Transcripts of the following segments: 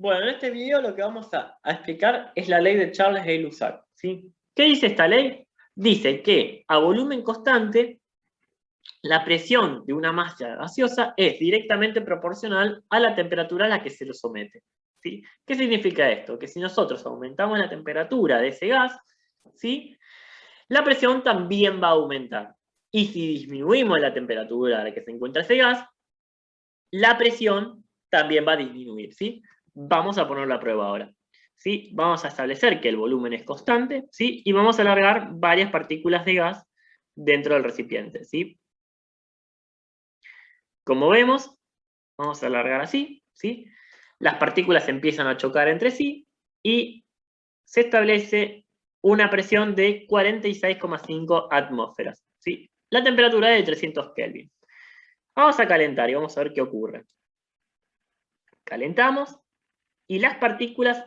Bueno, en este video lo que vamos a explicar es la ley de Charles Gay-Lussac, ¿sí? ¿Qué dice esta ley? Dice que a volumen constante, la presión de una masa gaseosa es directamente proporcional a la temperatura a la que se lo somete, ¿sí? ¿Qué significa esto? Que si nosotros aumentamos la temperatura de ese gas, ¿sí? La presión también va a aumentar. Y si disminuimos la temperatura a la que se encuentra ese gas, la presión también va a disminuir, ¿sí? Vamos a ponerlo a prueba ahora, ¿sí? Vamos a establecer que el volumen es constante, ¿sí? Y vamos a alargar varias partículas de gas dentro del recipiente, ¿sí? Como vemos, vamos a alargar así, ¿sí? Las partículas empiezan a chocar entre sí y se establece una presión de 46,5 atmósferas, ¿sí? La temperatura es de 300 Kelvin. Vamos a calentar y vamos a ver qué ocurre. Calentamos y las partículas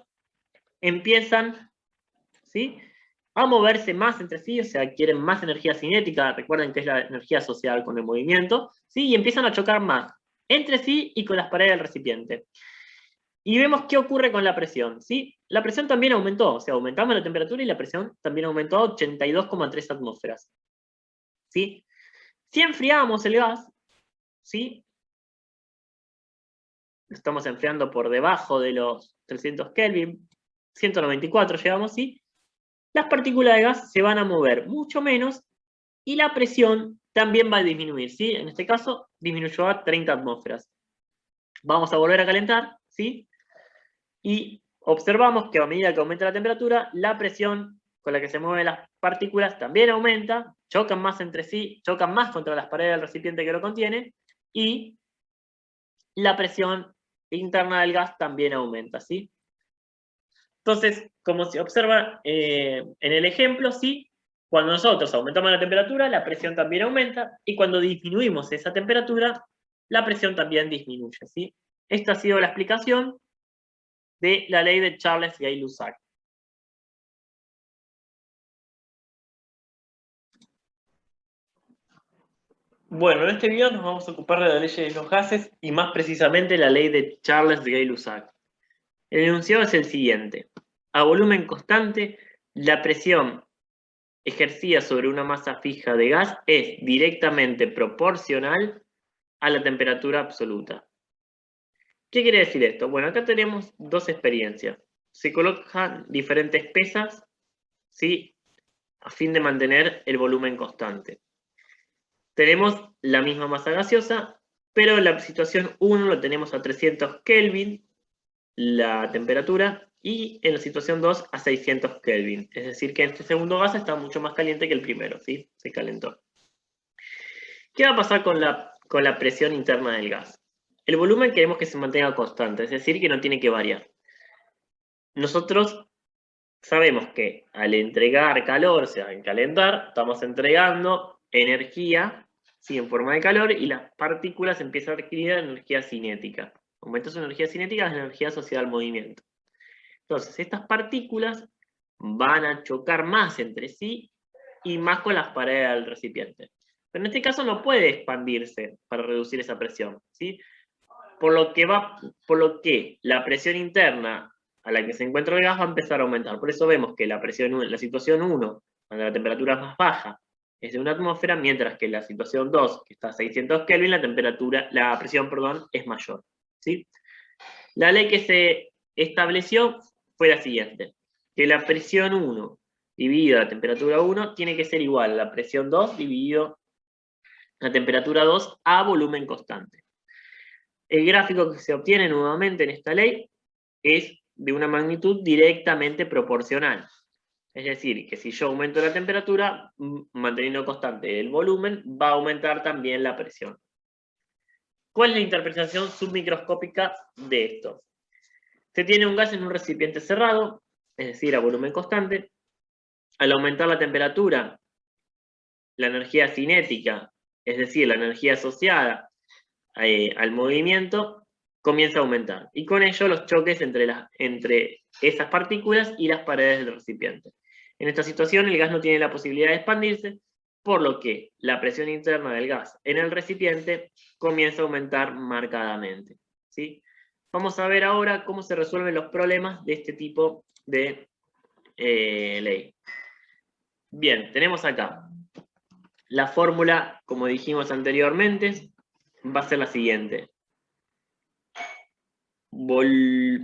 empiezan, ¿sí?, a moverse más entre sí, o sea, adquieren más energía cinética, recuerden que es la energía asociada con el movimiento, ¿sí? Y empiezan a chocar más entre sí y con las paredes del recipiente. Y vemos qué ocurre con la presión, ¿sí? La presión también aumentó, o sea, aumentamos la temperatura y la presión también aumentó a 82,3 atmósferas, ¿sí? Si enfriamos el gas, ¿sí?, lo estamos enfriando por debajo de los 300 Kelvin, 194 llegamos, ¿sí? Las partículas de gas se van a mover mucho menos y la presión también va a disminuir, ¿sí? En este caso, disminuyó a 30 atmósferas. Vamos a volver a calentar, ¿sí? Y observamos que a medida que aumenta la temperatura, la presión con la que se mueven las partículas también aumenta, chocan más entre sí, chocan más contra las paredes del recipiente que lo contiene, y la presión interna del gas también aumenta, ¿sí? Entonces, como se observa en el ejemplo, sí, cuando nosotros aumentamos la temperatura, la presión también aumenta, y cuando disminuimos esa temperatura, la presión también disminuye, ¿sí? Esta ha sido la explicación de la ley de Charles Gay-Lussac. Bueno, en este video nos vamos a ocupar de la ley de los gases y más precisamente la ley de Charles Gay-Lussac. El enunciado es el siguiente. A volumen constante, la presión ejercida sobre una masa fija de gas es directamente proporcional a la temperatura absoluta. ¿Qué quiere decir esto? Bueno, acá tenemos dos experiencias. Se colocan diferentes pesas, ¿sí?, a fin de mantener el volumen constante. Tenemos la misma masa gaseosa, pero en la situación 1 lo tenemos a 300 Kelvin, la temperatura, y en la situación 2 a 600 Kelvin. Es decir, que este segundo gas está mucho más caliente que el primero, ¿sí? Se calentó. ¿Qué va a pasar con la presión interna del gas? El volumen queremos que se mantenga constante, es decir, que no tiene que variar. Nosotros sabemos que al entregar calor, o sea, al calentar, estamos entregando energía, ¿sí?, en forma de calor, y las partículas empiezan a adquirir energía cinética. Aumenta su energía cinética, es la energía asociada al movimiento. Entonces, estas partículas van a chocar más entre sí y más con las paredes del recipiente. Pero en este caso no puede expandirse para reducir esa presión, ¿sí? Por lo que la presión interna a la que se encuentra el gas va a empezar a aumentar. Por eso vemos que la situación 1, cuando la temperatura es más baja, es de 1 atmósfera, mientras que la situación 2, que está a 600 Kelvin, la presión, es mayor, ¿sí? La ley que se estableció fue la siguiente, que la presión 1 dividido la temperatura 1 tiene que ser igual a la presión 2 dividido la temperatura 2 a volumen constante. El gráfico que se obtiene nuevamente en esta ley es de una magnitud directamente proporcional. Es decir, que si yo aumento la temperatura, manteniendo constante el volumen, va a aumentar también la presión. ¿Cuál es la interpretación submicroscópica de esto? Se tiene un gas en un recipiente cerrado, es decir, a volumen constante. Al aumentar la temperatura, la energía cinética, es decir, la energía asociada al movimiento, comienza a aumentar. Y con ello los choques entre esas partículas y las paredes del recipiente. En esta situación el gas no tiene la posibilidad de expandirse, por lo que la presión interna del gas en el recipiente comienza a aumentar marcadamente, ¿sí? Vamos a ver ahora cómo se resuelven los problemas de este tipo de ley. Bien, tenemos acá la fórmula, como dijimos anteriormente, va a ser la siguiente.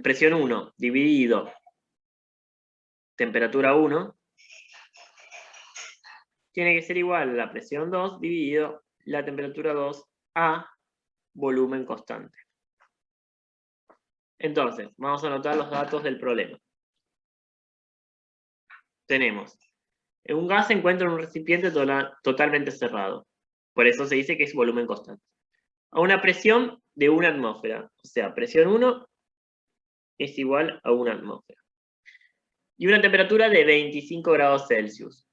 Presión 1 dividido temperatura 1 tiene que ser igual a la presión 2 dividido la temperatura 2 a volumen constante. Entonces, vamos a anotar los datos del problema. Tenemos, un gas se encuentra en un recipiente totalmente cerrado. Por eso se dice que es volumen constante. A una presión de 1 atmósfera. O sea, presión 1 es igual a 1 atmósfera. Y una temperatura de 25 grados Celsius.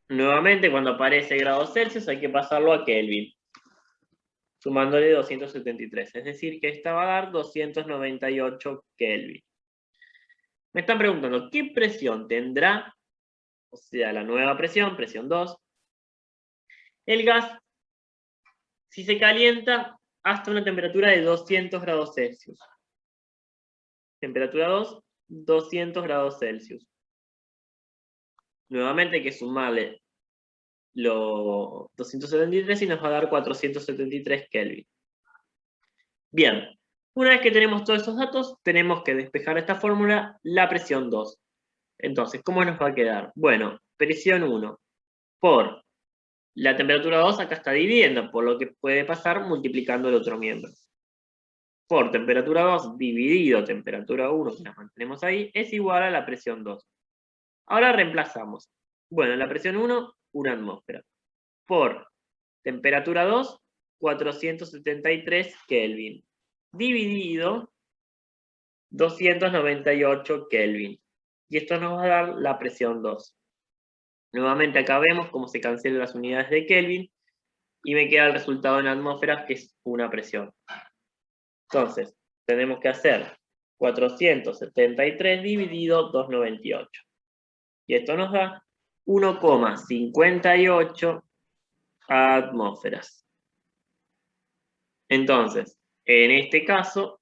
Nuevamente, cuando aparece grados Celsius, hay que pasarlo a Kelvin, sumándole 273. Es decir, que esta va a dar 298 Kelvin. Me están preguntando, ¿qué presión tendrá? O sea, la nueva presión, presión 2. El gas, si se calienta hasta una temperatura de 200 grados Celsius. Temperatura 2, 200 grados Celsius. Nuevamente hay que sumarle los 273 y nos va a dar 473 Kelvin. Bien, una vez que tenemos todos esos datos, tenemos que despejar esta fórmula, la presión 2. Entonces, ¿cómo nos va a quedar? Bueno, presión 1 por la temperatura 2 acá está dividiendo, por lo que puede pasar multiplicando el otro miembro. Por temperatura 2 dividido temperatura 1, que la mantenemos ahí, es igual a la presión 2. Ahora reemplazamos. Bueno, la presión 1, 1 atmósfera. Por temperatura 2, 473 Kelvin. Dividido 298 Kelvin. Y esto nos va a dar la presión 2. Nuevamente acá vemos cómo se cancelan las unidades de Kelvin y me queda el resultado en atmósferas, que es una presión. Entonces, tenemos que hacer 473 dividido 298. Y esto nos da 1,58 atmósferas. Entonces, en este caso,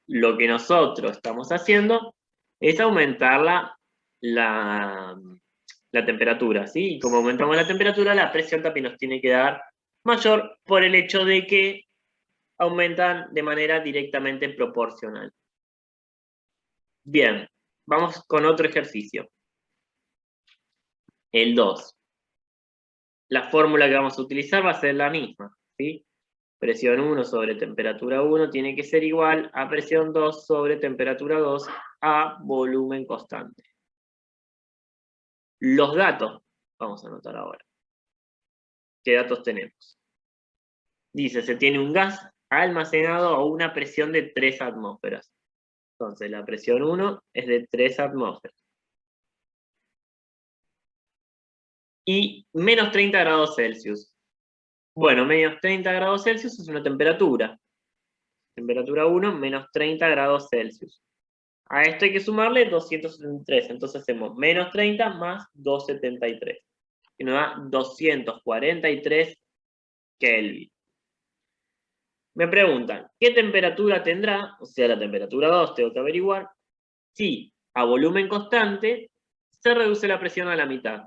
lo que nosotros estamos haciendo es aumentar la temperatura, ¿sí? Y como aumentamos la temperatura, la presión también nos tiene que dar mayor por el hecho de que aumentan de manera directamente proporcional. Bien, vamos con otro ejercicio. El 2. La fórmula que vamos a utilizar va a ser la misma, ¿sí? Presión 1 sobre temperatura 1 tiene que ser igual a presión 2 sobre temperatura 2 a volumen constante. Los datos, vamos a anotar ahora. ¿Qué datos tenemos? Dice, se tiene un gas almacenado a una presión de 3 atmósferas. Entonces, la presión 1 es de 3 atmósferas. Y menos 30 grados Celsius. Bueno, menos 30 grados Celsius es una temperatura. Temperatura 1, menos 30 grados Celsius. A esto hay que sumarle 273. Entonces hacemos menos 30 más 273. Y nos da 243 Kelvin. Me preguntan, ¿qué temperatura tendrá? O sea, la temperatura 2 tengo que averiguar. Si a volumen constante se reduce la presión a la mitad.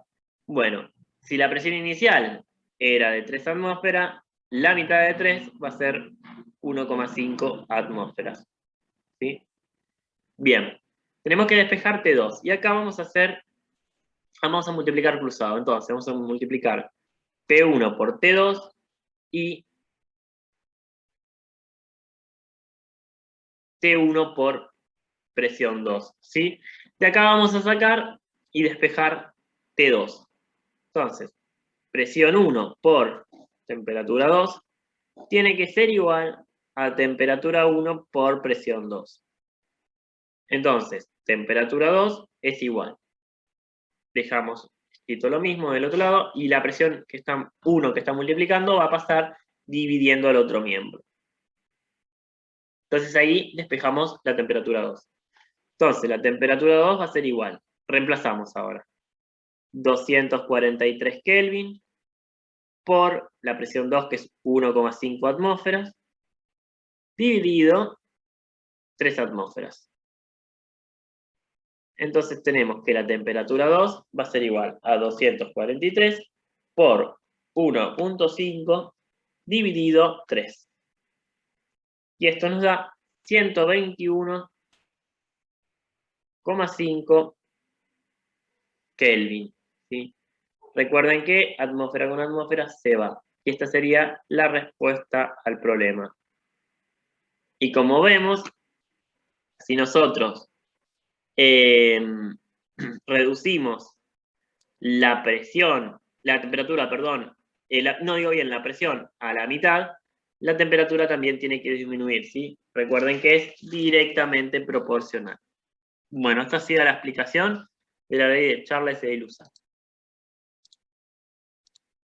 Bueno, si la presión inicial era de 3 atmósferas, la mitad de 3 va a ser 1,5 atmósferas. ¿Sí? Bien, tenemos que despejar T2. Y acá vamos a multiplicar cruzado. Entonces, vamos a multiplicar T1 por T2 y T1 por presión 2. ¿Sí? De acá vamos a sacar y despejar T2. Entonces, presión 1 por temperatura 2 tiene que ser igual a temperatura 1 por presión 2. Entonces, temperatura 2 es igual. Dejamos escrito lo mismo del otro lado y la presión que está 1 que está multiplicando va a pasar dividiendo al otro miembro. Entonces ahí despejamos la temperatura 2. Entonces la temperatura 2 va a ser igual. Reemplazamos ahora. 243 Kelvin por la presión 2, que es 1,5 atmósferas, dividido 3 atmósferas. Entonces tenemos que la temperatura 2 va a ser igual a 243 por 1.5 dividido 3. Y esto nos da 121,5 Kelvin. ¿Sí? Recuerden que atmósfera con atmósfera se va. Y esta sería la respuesta al problema. Y como vemos, si nosotros reducimos la presión, la temperatura, perdón, no digo bien, la presión a la mitad, la temperatura también tiene que disminuir, ¿sí? Recuerden que es directamente proporcional. Bueno, esta ha sido la explicación de la ley de Charles de Gay-Lussac.